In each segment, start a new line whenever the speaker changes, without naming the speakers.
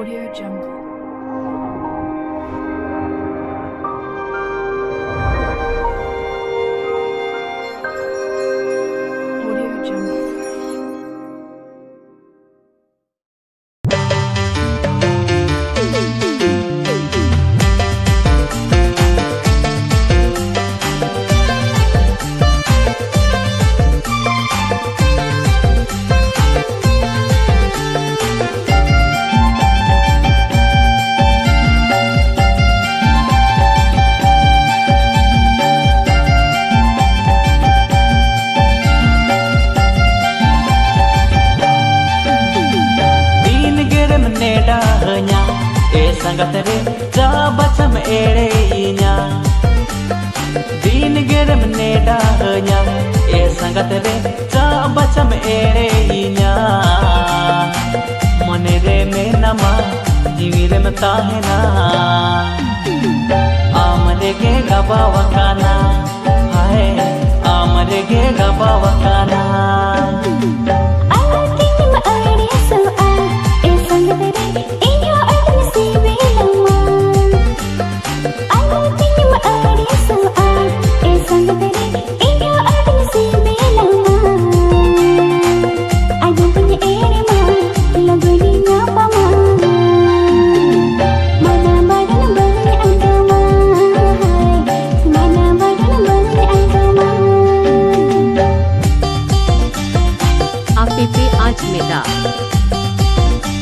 Audio Jungle. Audio Jungle.
Sangatare jabacham erenya din gerem neda hanya sangatare jabacham erenya monere me nama jiwire mata hena amare ge gabawakana hai amare ge gabawakana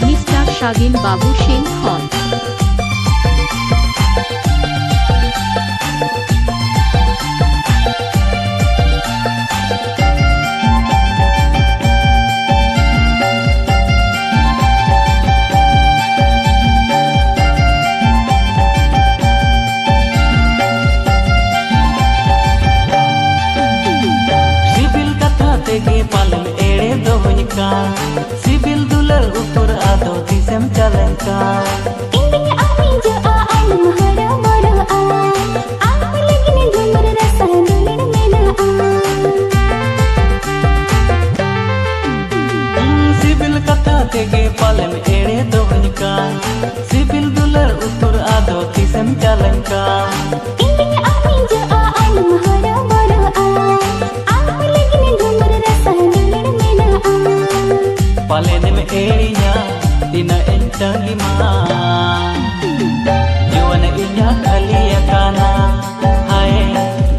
Mr. Shagin Babu Singh Khan.
Sibil kata tege palam ere dohnika Sibil dular ukur ado disem jalanka
Intinya amin jaa alam hara mara aap lagi ne dhumar rasa dulir mena
Sibil kata tege palam ere dohnika Sibil dular ukur ado disem jalanka
Intinya amin jaa alam hara mara aap lagi ne dhumar rasa dulir mena
Palen me erinya dina enta lima Juwana inya kaliya kana hai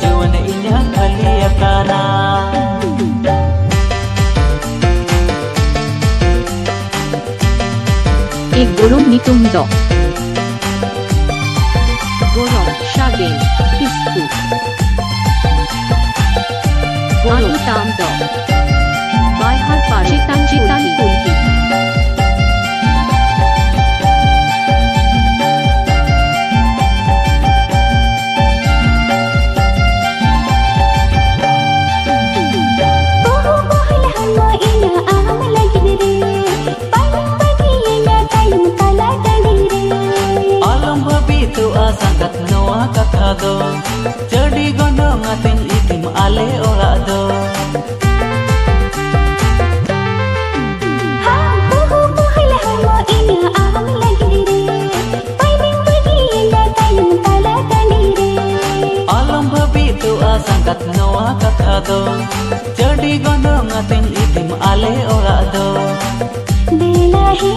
juwana inya kaliya kana
E Gorong Nitum Do Gorong Shagin Kisku Gorong Tam Do Baihar Chitan Pulki
Bohu bohla hamma ina aam lagi re paling bagi ina kalim kala dali re
Alam bhabi tu asangat noa katha do Jadi gondong atin itim ale ora do
bohu bohla hamma ina aam lagi re paling bagi ina kalim kala dali re
Alam bhabi tu asangat noa katha do Jadi gondong atin itim ale ora do
Bela hi